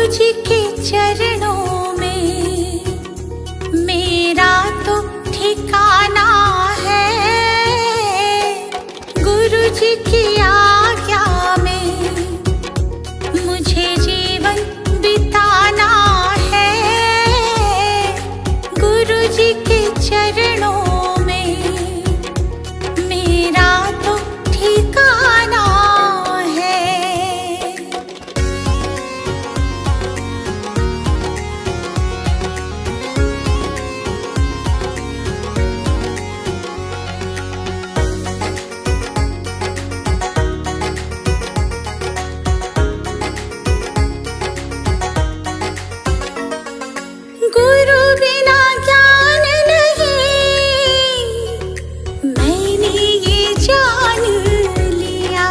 जी के चरणों में मेरा तो ठिकाना है। गुरु जी की आज्ञा में मुझे जीवन बिताना है। गुरु जी के चरणों में मेरा तो ठिकाना है। गुरु बिना ज्ञान नहीं, मैंने ये जान लिया।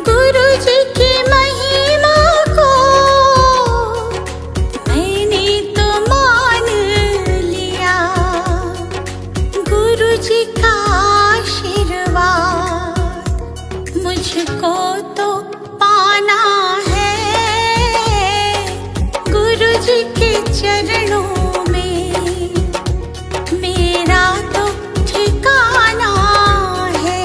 गुरु जी की महिमा को मैंने तो मान लिया। गुरु जी का आशीर्वाद मुझको तो पाना है। गुरु जी के चरणों में मेरा तो ठिकाना है।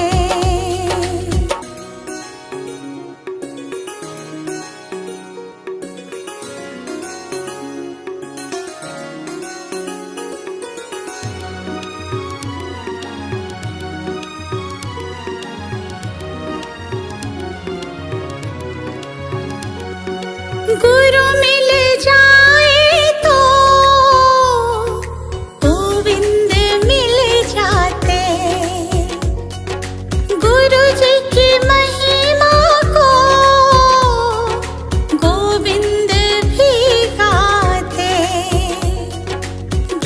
गुरु मिल जाए तो गोविंद मिल जाते। गुरु जी की महिमा को गोविंद भी गाते।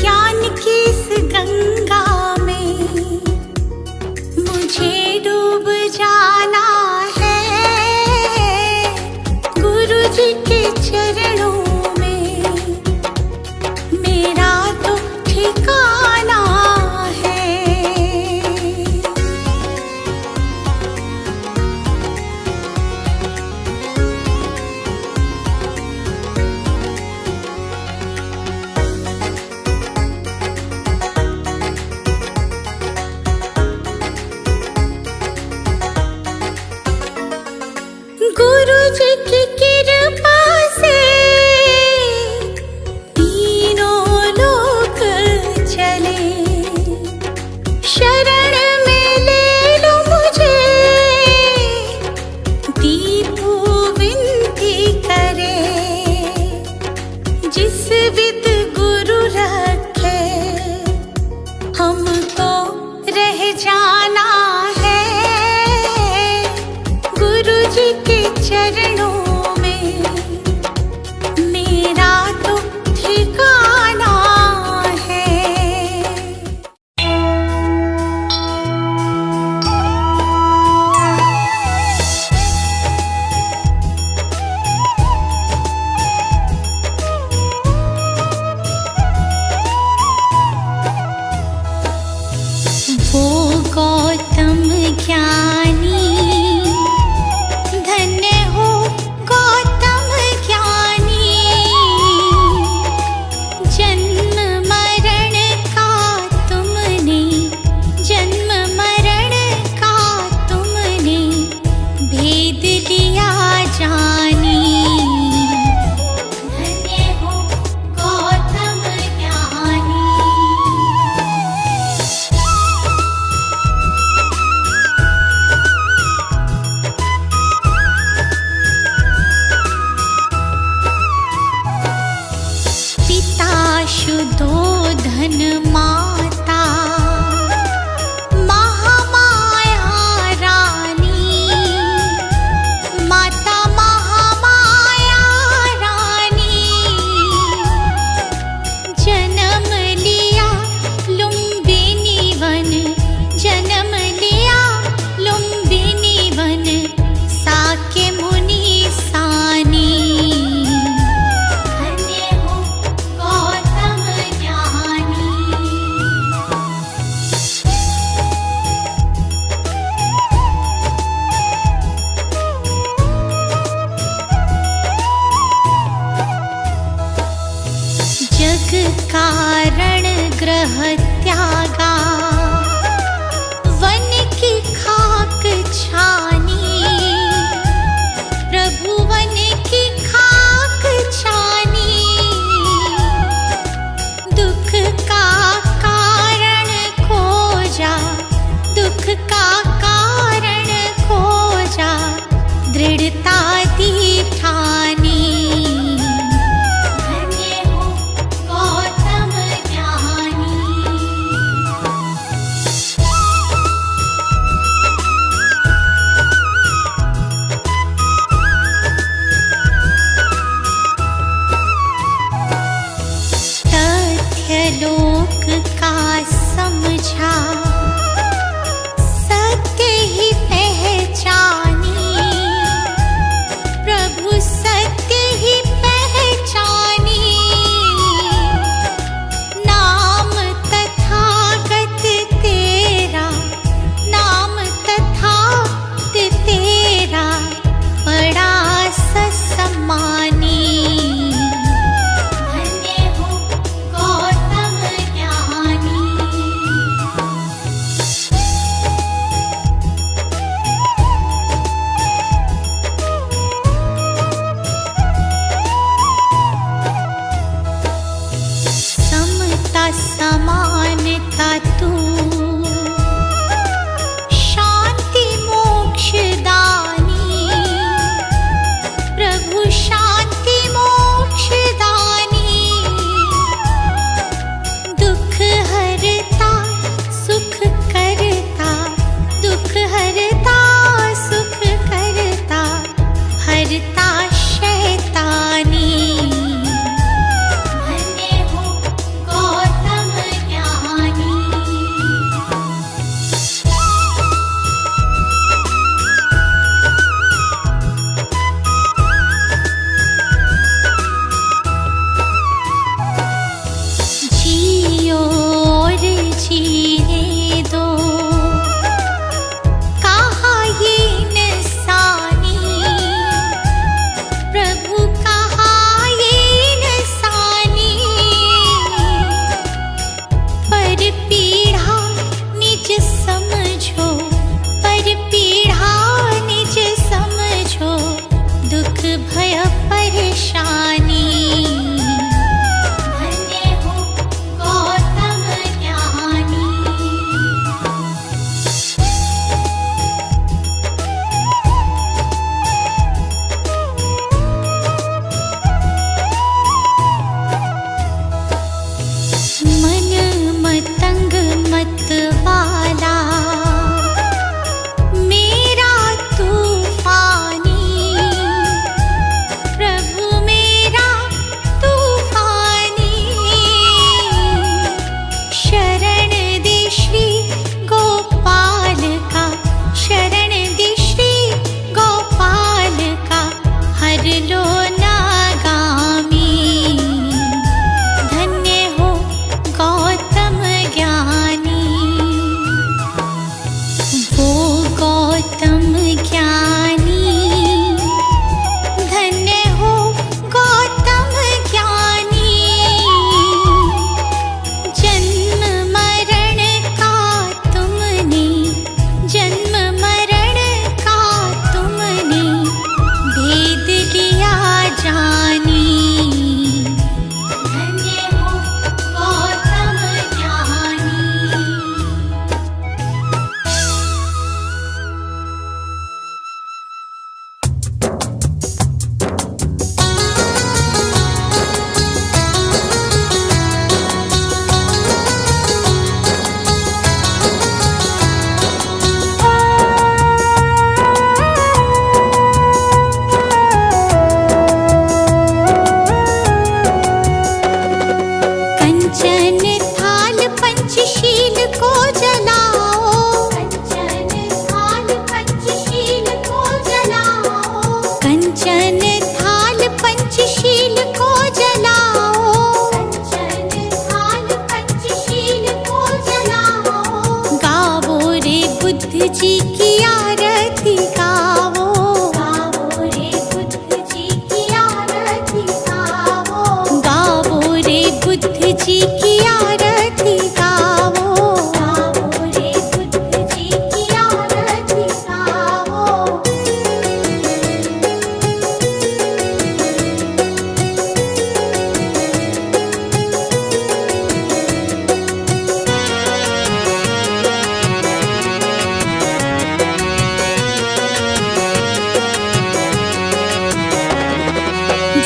ज्ञान की इस गंगा में मुझे डूब जाना है। गुरु जी के चरणों में मेरा तो ठिकाना है। गुरु जी की कृपा से तीनों लोक चले। शरण में ले लो मुझे, दीपू विनती करे। जिस विद गुरु रखे हमको रह जाना है। गुरु जी के चरणों में मेरा तो ठिकाना है। वो गौतम ज्ञानी, धन्य हो गौतम ज्ञानी। जन्म मरण का तुमने, जन्म मरण का तुमने भेद लिया जानी। धन्य हो गौतम ज्ञानी। पिता शुद्धोधन माता महामाया रानी। माता महामाया रानी जन्म लिया लुम्बिनी वन। जन्म लिया लुम्बिनी वन साके मुनि सानी। धन्य हो गौतम ज्ञानी। कारण ग्रह त्यागा, वन की खाक छानी, प्रभु वन की खाक छानी। दुख का कारण खोजा, दुख का कारण खोजा, दृढ़ता दी ठानी। धन्य हो गौतम ज्ञानी।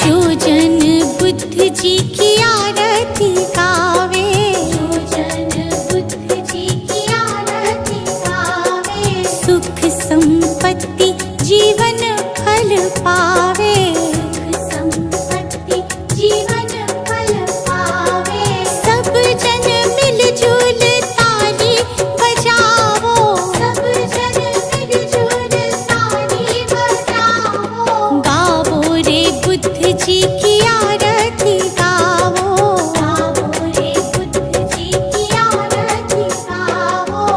जो जन बुद्ध जी की आरती गावे, जो जन बुद्ध जी की आरती गावे, सुख संपत्ति जीवन फल पावे, सुख संपत्ति जीवन फल पावे। सब जन मिलजुल ताली बजावो, सब जन मिलजुल ताली बजावो, गावो रे बुद्ध जी की आरती गावो, गावो रे बुद्ध जी की आरती गावो।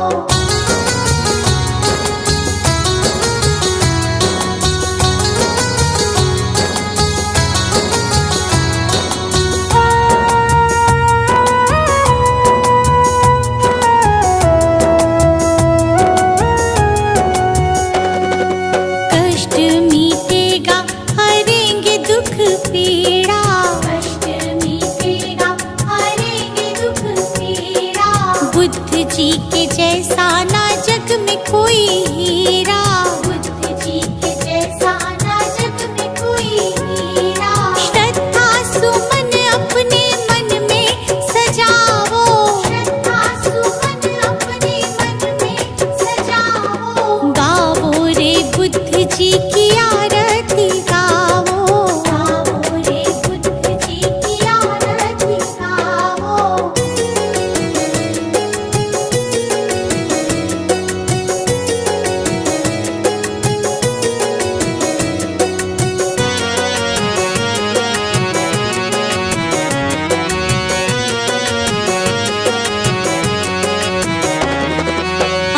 कष्ट मीटेगा हरेंगे दुख पीड़ा, कष्ट मीटेगा हरेंगे दुख पीड़ा, बुद्ध जी के जैसा ना जग में कोई हीरा, बुद्ध जी के जैसा ना जग में कोई हीरा। श्रद्धा सुमन अपने मन में सजावो, श्रद्धा सुमन अपने मन में सजावो, गावो रे बुद्ध जी की आरती गावो, गावो रे बुद्ध जी की आरती गावो।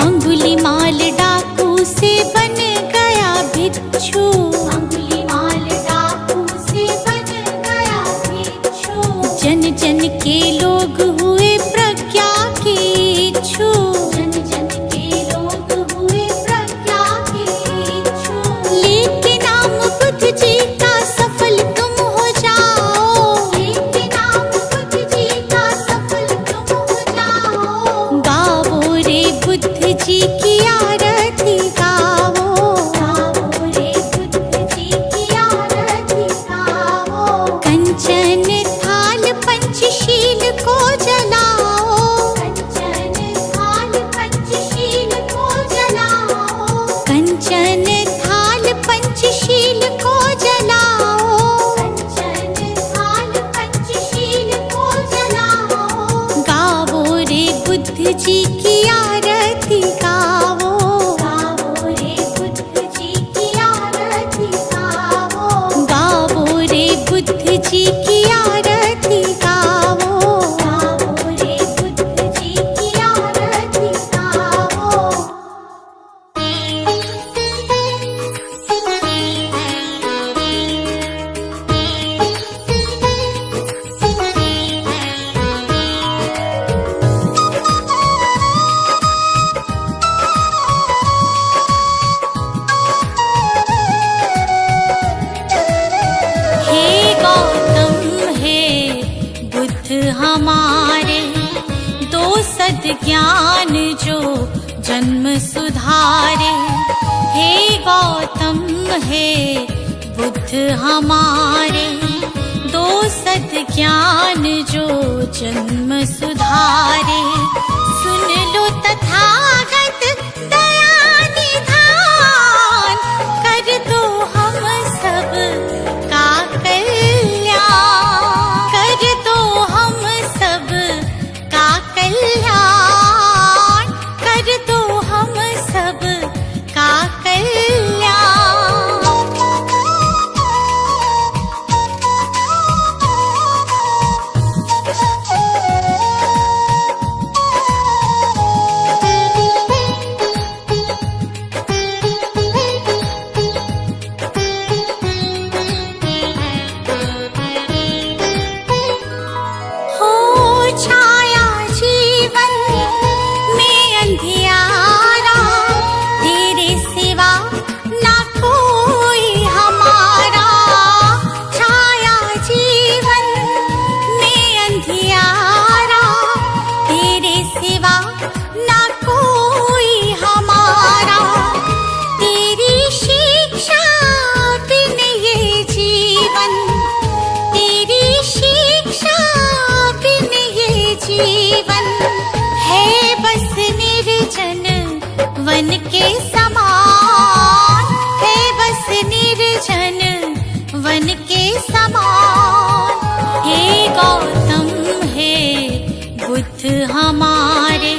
अंगुलीमाल डाकू से बन गया भिक्षु, अंगुलीमाल डाकू से बन गया भिक्षु, जन जन के लोग हुए प्रज्ञा के इच्छु, जन जन के लोग हुए प्रज्ञा के इच्छु। लेके नाम बुद्ध जी का सफल तुम हो जाओ, लेके नाम बुद्ध जी का सफल तुम हो जाओ, गावो रे बुद्ध जी की आरती गावो, गावो रे बुद्ध जी की आरती गावो। कंचन थाल पंचशील को जलाओ, कंचन थाल पंचशील को जलाओ, कंचन थाल पंचशील को जलाओ, कंचन थाल पंचशील को जलाओ, गावो रे बुद्ध जी की आरती गावो, गावो रे बुद्ध जी की आरती गावो, गावो रे बुद्ध जी की आरती गावो, गावो रे बुद्ध जी की आरती गावो। हे गौतम हे बुद्ध हमारे, दो सद्ज्ञान जो जन्म सुधारे। हे गौतम हे बुद्ध हमारे, दो सद्ज्ञान जो जन्म सुधारे। सुन लो तथागत दया निधान, कर दो हम सब का कल्याण, कर दो हम सब का कल्याण, कर दो हम सब का कल्याण। जीवन है बस निर्जन वन के समान, है बस निर्जन वन के समान। हे गौतम हे बुद्ध हमारे,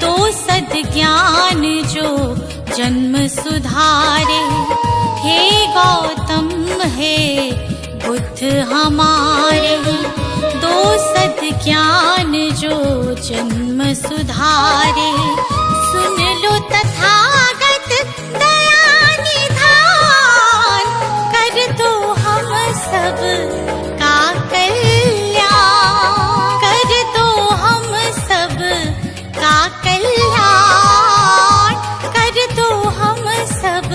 दो सद्ज्ञान जो जन्म सुधारे। हे गौतम हे बुद्ध हमारे, दो सद्ज्ञान जो जन्म सुधारे। सुन लो तथागत दया निधान, कर दो हम सब का कल्याण, कर दो हम सब का कल्याण, कर दो हम सब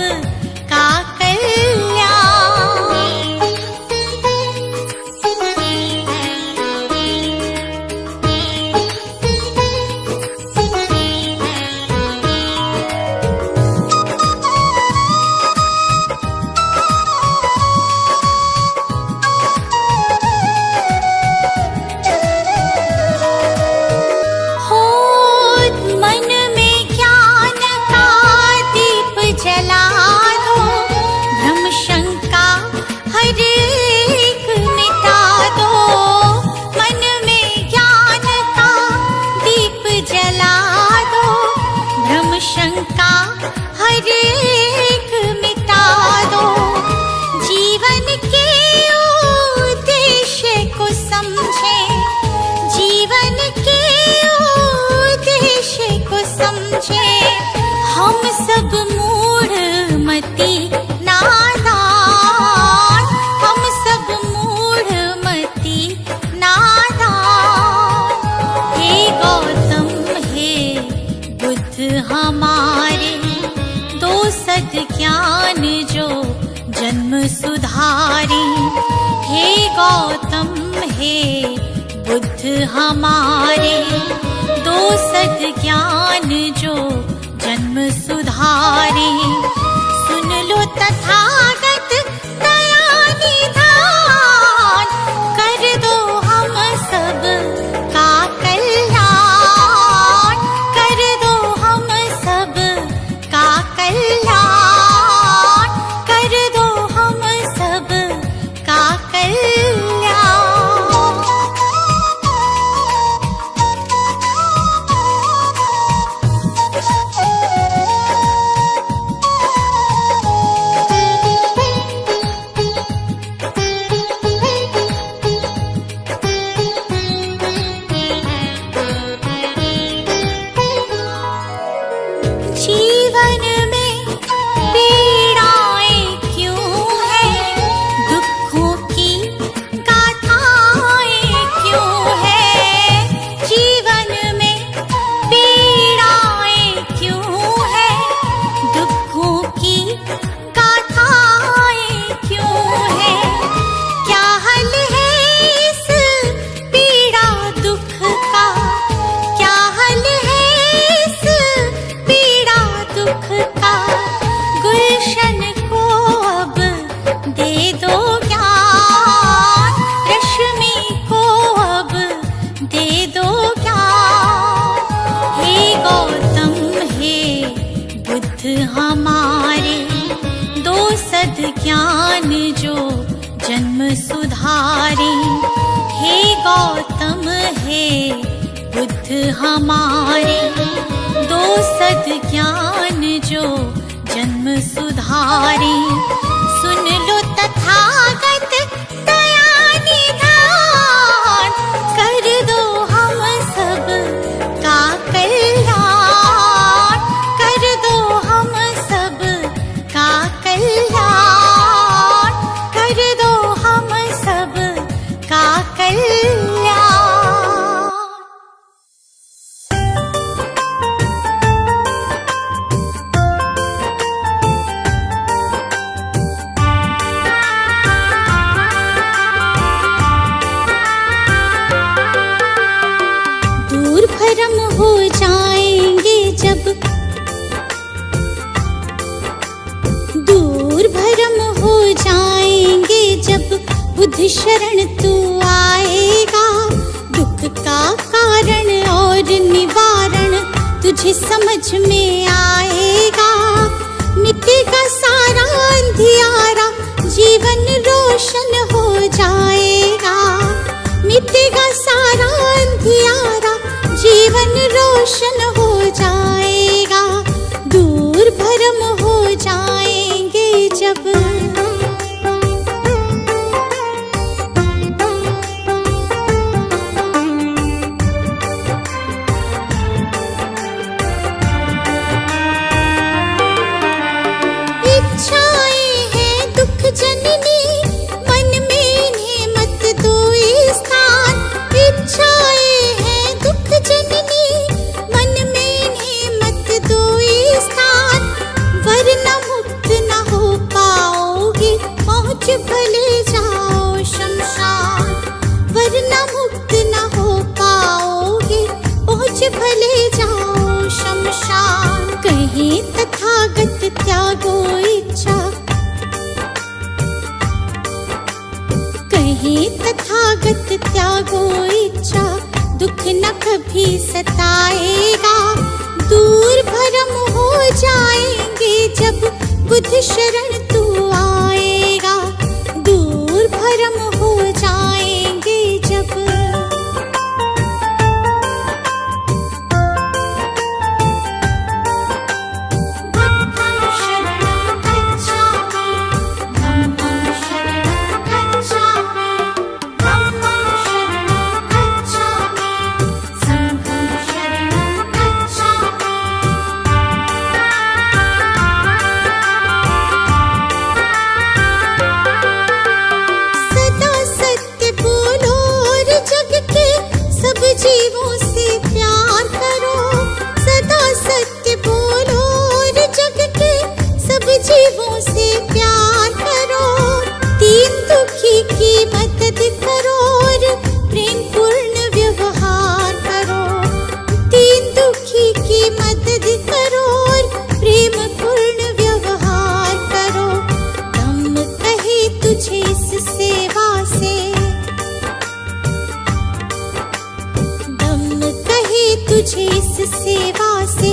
का कल्याण। शंका हर एक मिटा दो, जीवन के उद्देश्य को समझे, जीवन के उद्देश्य को समझे। हम सब मूढ़ मति नादान, हम सब मूढ़ मति नादान। हे गौतम हे बुद्ध हमारे, दो सद्ज्ञान जो जन्म सुधारे। हे गौतम हे बुद्ध हमारे, दो सद्ज्ञान जो जन्म सुधारे। सुन लो तथागत दया निधान, कर दो हम सब का कल्याण, कर दो हम सब का कल्याण, कर दो हम सब का कल्याण। जीवन में पीड़ाएं क्यों हैं, दुखों की गाथाएं क्यों हैं। जीवन में पीड़ाएं क्यों हैं, दुखों की गाथाएं क्यों हैं। क्या हल है इस पीड़ा दुख का, क्या हल है इस पीड़ा दुख का। गुलशन को अब दे दो ज्ञान, रश्मि को अब दे दो ज्ञान। हे गौतम हे बुद्ध हमारे, दो सद्ज्ञान जो जन्म सुधारे। हे गौतम हे बुद्ध हमारे, दो सद्ज्ञान जो जन्म सुधारे। सुन लो तथागत दया निधान, कर दो हम सब का कल्याण, कर दो हम सब का कल्याण, कर दो हम सब का कल्याण। भ्रम हो जाएंगे जब, दूर भ्रम हो जाएंगे जब बुद्ध शरण तू आएगा। दुख का कारण और निवारण तुझे समझ में आएगा। मिटेगा सारा अंधियारा, जीवन रोशन हो जाएगा। मिटेगा सारा अंधियारा, जीवन रोशन हो जाएगा। दूर भरम हो जाएंगे जब भले जाओ शमशान, वरना मुक्त न हो पाओगे। पहुँच भले जाओ शमशान। कहीं तथागत त्यागो इच्छा, कहीं तथागत त्यागो इच्छा, दुख न कभी सताएगा। दूर भरम हो जाएंगे जब बुद्ध शरण तू आएगा। दूर भरम हो जाएंगे जब बुद्धं शरणं गच्छामि, धम्मं शरणं गच्छामि, धम्मं शरणं गच्छामि, संघं शरणं गच्छामि। जीवों से प्यार करो, सदा सत्य बोलो और जग के सब जीवों से प्यार करो। दीन दुखी की मदद करो और प्रेम पूर्ण व्यवहार करो। दीन दुखी की मदद करो और प्रेम पूर्ण व्यवहार करो। दम कहे तुझे इस सेवा से, तुझे इस सेवा से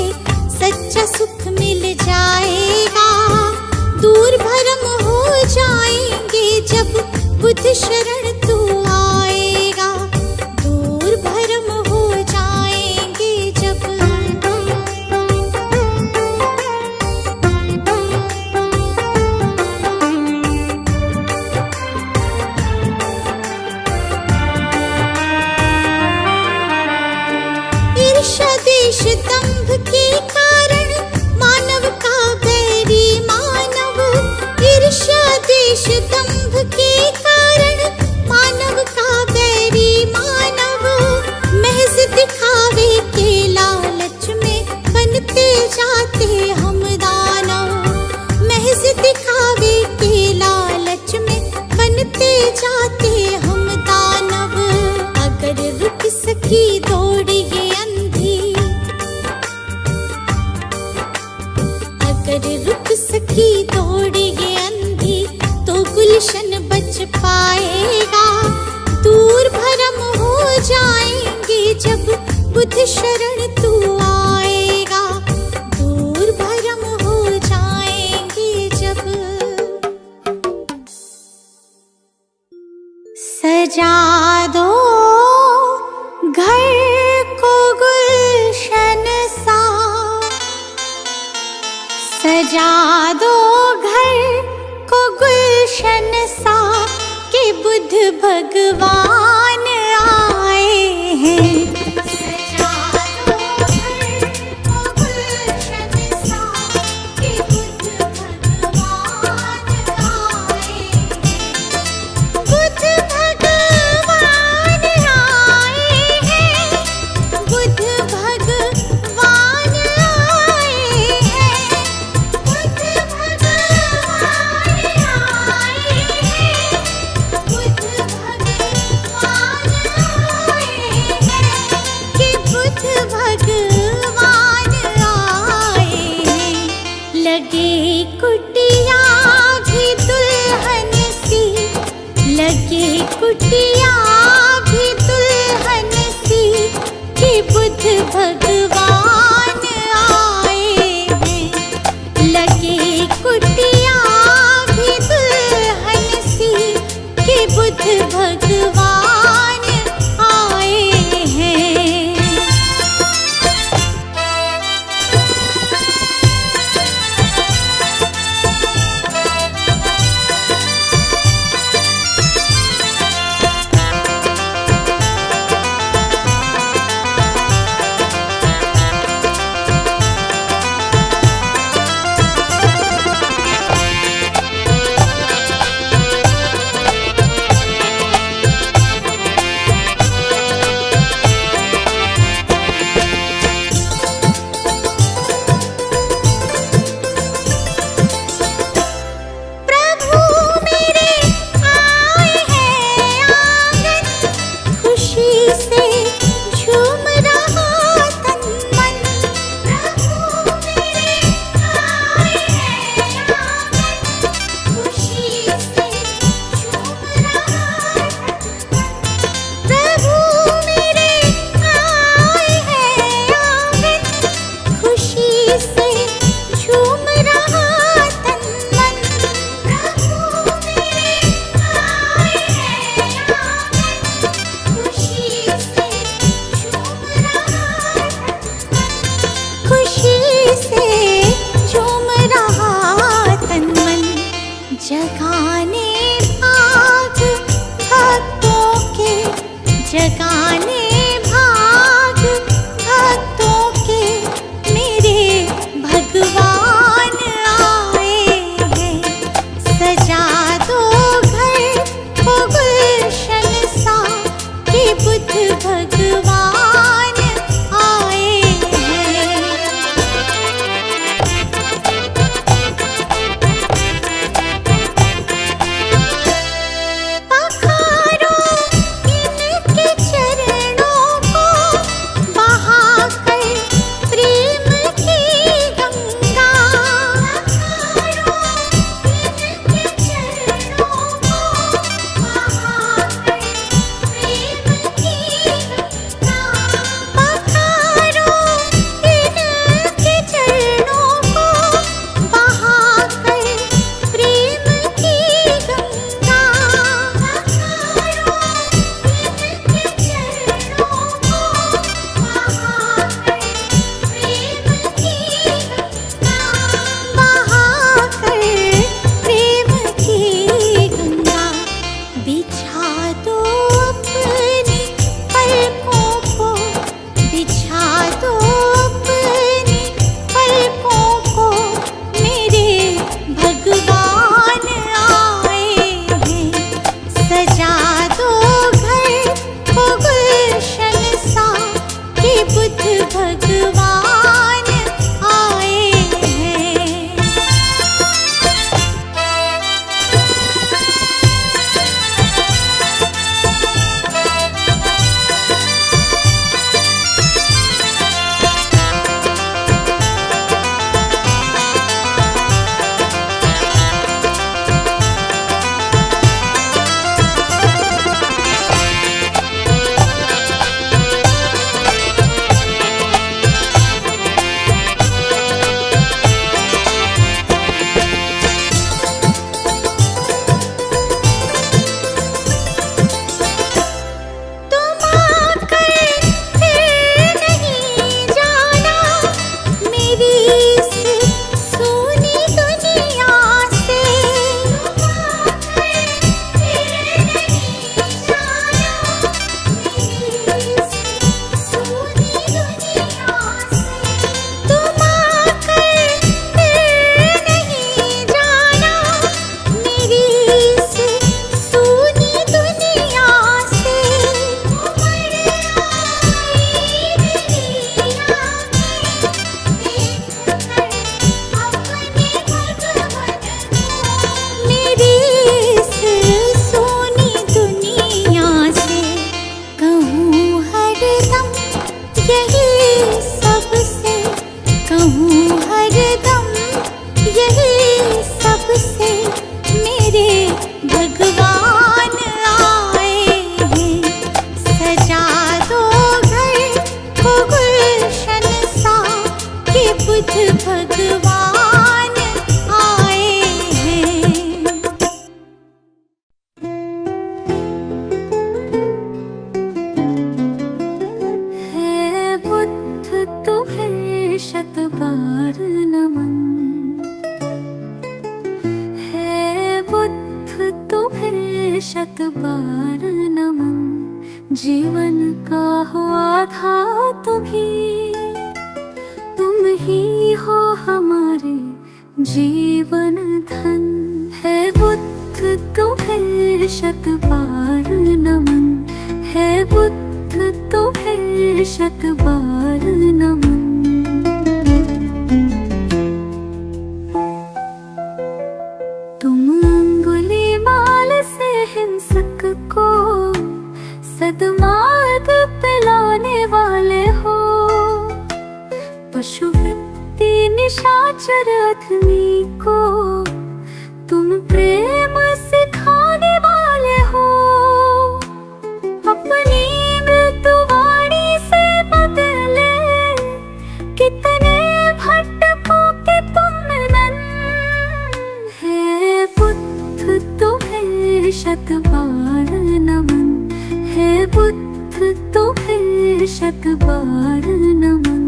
सच्चा सुख मिल जाएगा। दूर भरम हो जाएंगे जब बुद्ध शरण तू आएगा। दूर भरम हो जाएंगे जब देश दंभ के कारण मानव का बैरी मानव। ईर्ष्या देश दंभ के कारण मानव का बैरी मानव। महज दिखावे के लालच में बनते जाते हम दानव। महज दिखावे के लालच में बनते जाते हम दानव। अगर रुक सकी दौड़ ये अगर रुक सकी दौड़ ये अंधी तो गुलशन बच पाएगा। दूर भरम हो जाएंगे जब बुद्ध शरण तू आएगा। दूर भरम हो जाएंगे जब सजा दो घर को गुलशन सा, सजा दो घर को गुलशन सा कि बुद्ध भगवान आए हैं। सजा दो घर को गुलशन सा कि बुद्ध भगवान आए हैं। बुद्ध भगवान आए हैं। बुद्ध भगवान आए हैं। कुटिया भी दुल्हन बुद्ध भगवान आए हैं। लगे कुटिया भी दुल्हन सी कि बुद्ध भगवान आए हैं। शत बार नमन। जीवन का हो आधार तुम ही हो हमारे जीवन धन। है बुद्ध तुम्हें शत बार नमन। है बुद्ध तुम्हें शत बार नमन। तुम अंगुलीमाल से हिंसक को सद्मार्ग पे लाने वाले हो। पशुवृत्ति निशाचर अधमी को तुम प्रेम सिखाने वाले हो। अपनी मृत्युवाणी से बदले कितने भटकों के तुम नन। है बुद्ध तुम्हें शत बार नमन। है बुद्ध तुम्हें शत बार नमन।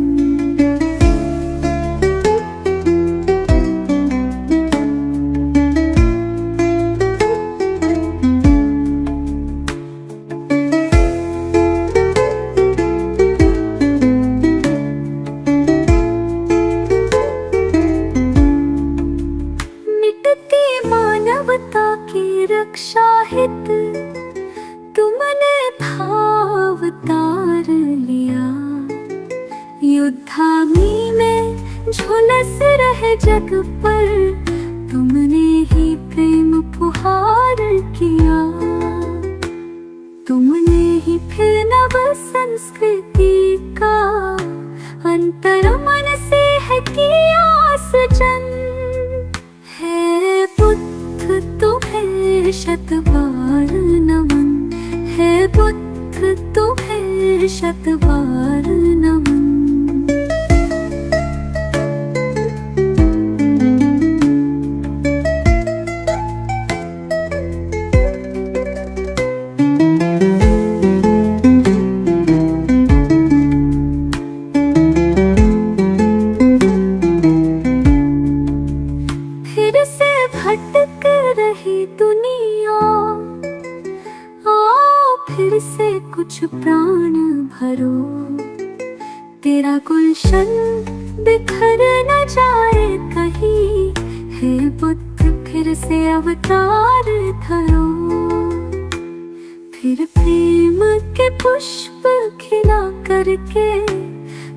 मानवता की रक्षा हित तुमने भावतार लिया। युद्धाग्नि में झुलस रहे जग पर तुमने ही प्रेम पुहार किया। तुमने ही फिर नव संस्कृति का अंतर मन से है किया सृजन। है बुद्ध तुम्हें शत बार नमन। है बुद्ध तुम्हें शत बार नमन। फिर से भटक रही दुनिया आओ फिर से कुछ प्राण भरो। तेरा गुलशन बिखर न जाए कहीं। हे बुद्ध फिर से अवतार धरो। फिर प्रेम के पुष्प खिला करके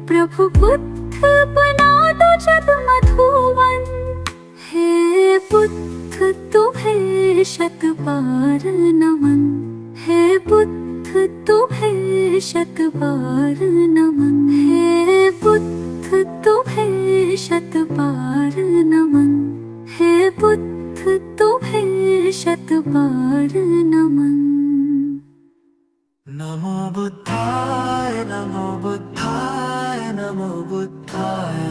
प्रभु बुद्ध बना दो जग मधुवन। हे बुद्ध तुम्हें शत बार नमन। है बुद्ध तुम्हें शत बार नमन। है बुद्ध तुम्हें शत बार नमन। है बुद्ध तुम्हें शत बार नमन। नमो बुद्धाय नमो बुद्धाय नमो बुद्धाय।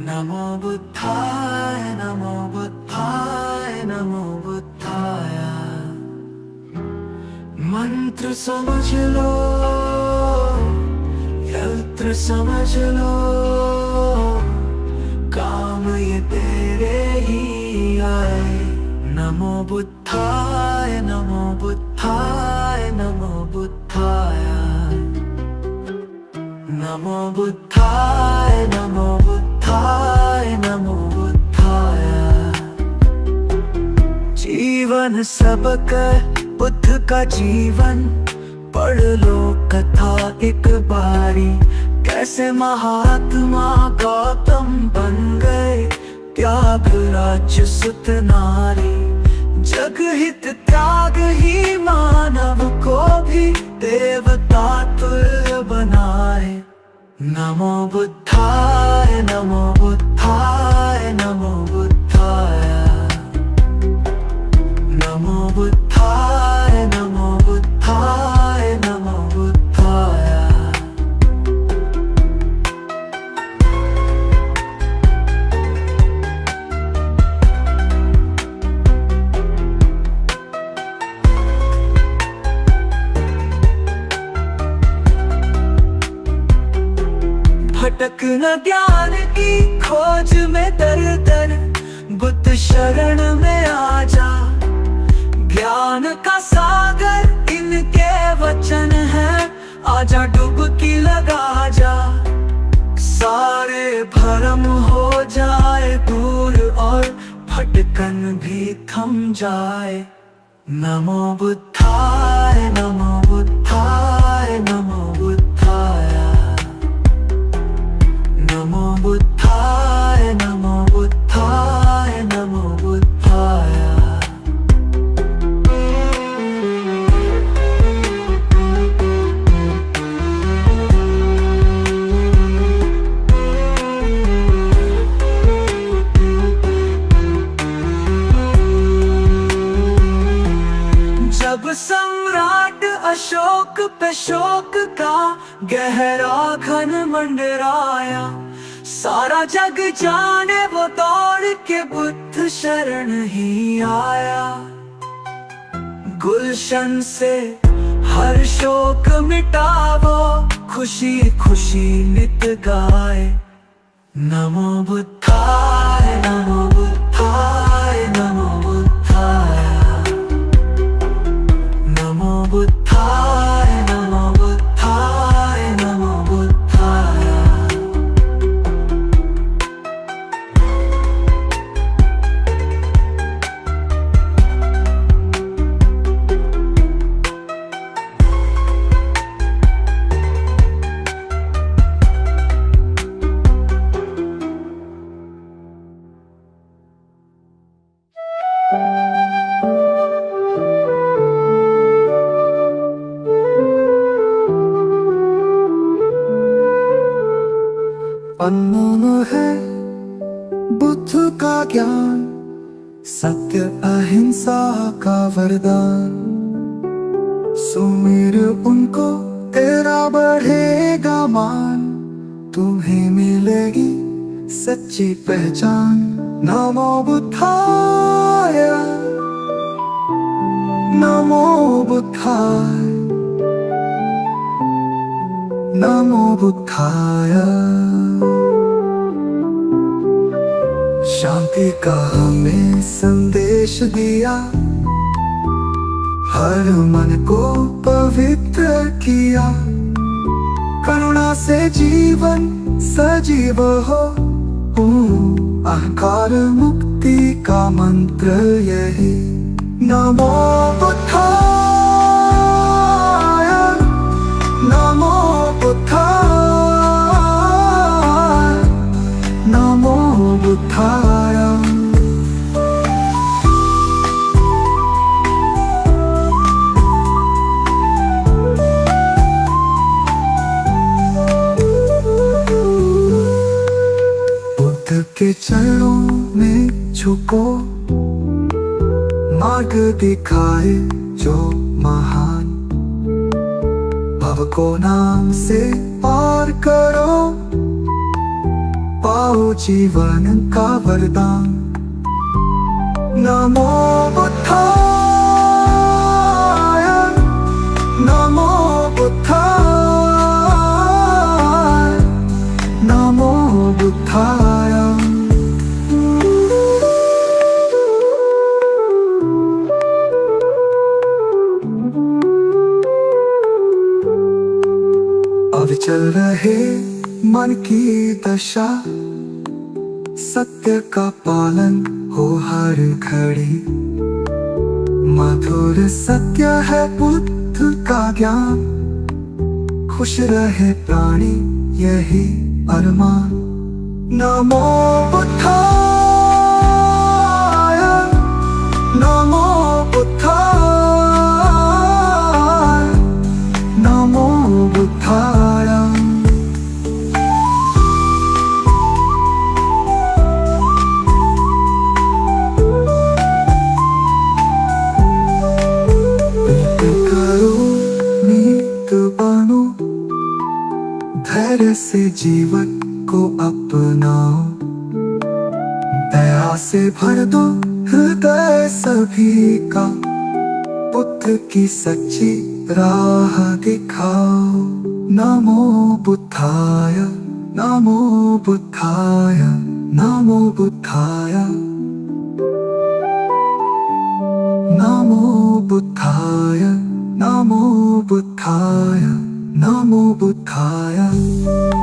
नमो बुद्धाय नमो बुद्धाय नमो बुद्धाय। मंत्र समझ लो यंत्र समझ लो काम ये तेरे ही आए। नमो बुद्धाय नमो बुद्धाय नमो बुद्धाय। नमो बुद्धाय नमो बुद्धाय नमो बुद्धाय। जीवन सबका बुद्ध का जीवन पढ़ लो कथा एक बारी। कैसे महात्मा गौतम बन गए त्याग राज्य सुत नारी। जग हित त्याग ही मानव को भी देवता तुल्य बनाए। नमो बुद्धाय नमो बुद्धाय नमो बुद्धाय। नमो बुद्धाय नमो बुद्धाय नमो बुद्धाय। भटक न ज्ञान की खोज में दर दर बुद्ध शरण में आ जा। ज्ञान का सागर इनके वचन है। आजा डुबकी लगा जा, सारे भरम हो जाए दूर और भटकन भी थम जाए। नमो बुद्धाय, नमो बुद्धाय, नमो बुद्धाय, नमो बुद्धाय, नमो बुद्धाय, नमो बुद्धाय। जब सम्राट अशोक पे शोक का गहरा घन मंडराया, सारा जग जाने वो दौड़ के बुद्ध शरण ही आया। गुलशन से हर शोक मिटावो, खुशी खुशी नित गाए। नमो बुद्धाय, नमो बुद्धाय, नमो बुद्धाय, नमो बुद्धाय, नमो बुद्धाय, नमो बुद्धाय। अनमोल है बुद्ध का ज्ञान, सत्य अहिंसा का वरदान। सुमिर उनको तेरा बढ़ेगा मान, तुम्हें मिलेगी सच्ची पहचान। नमो बुद्धाय, नमो बुद्धाय, नमो बुद्धाय। शांति का हमें संदेश दिया, हर मन को पवित्र किया। करुणा से जीवन सजीव हो, अहंकार मुक्ति का मंत्र यही। नमो बुद्धाय, नमो बुद्धाय, नमो बुद्धाय। बुद्ध के चरणों में झुको, मार्ग दिखाए जो महान। भव को नाम से पार करो, पाओ जीवन का वरदान। नमो बुद्धाय, नमो बुद्धाय, नमो बुद्धाय। अविचल रहे मन की दशा, सत्य का पालन हो हर घड़ी। मधुर सत्य है बुद्ध का ज्ञान, खुश रहे प्राणी यही अरमान। नमो बुद्धाय, नमो बुद्धाय, नमो बुद्धाय। धैर्य से जीवन को अपनाओ, दया से भर दो हृदय सभी का। बुद्ध की सच्ची राह दिखाओ। नमो बुद्धाय, नमो बुद्धाय, नमो बुद्धाय, नमो बुद्धाय नमो बुद्धाय नमो बुद्धाय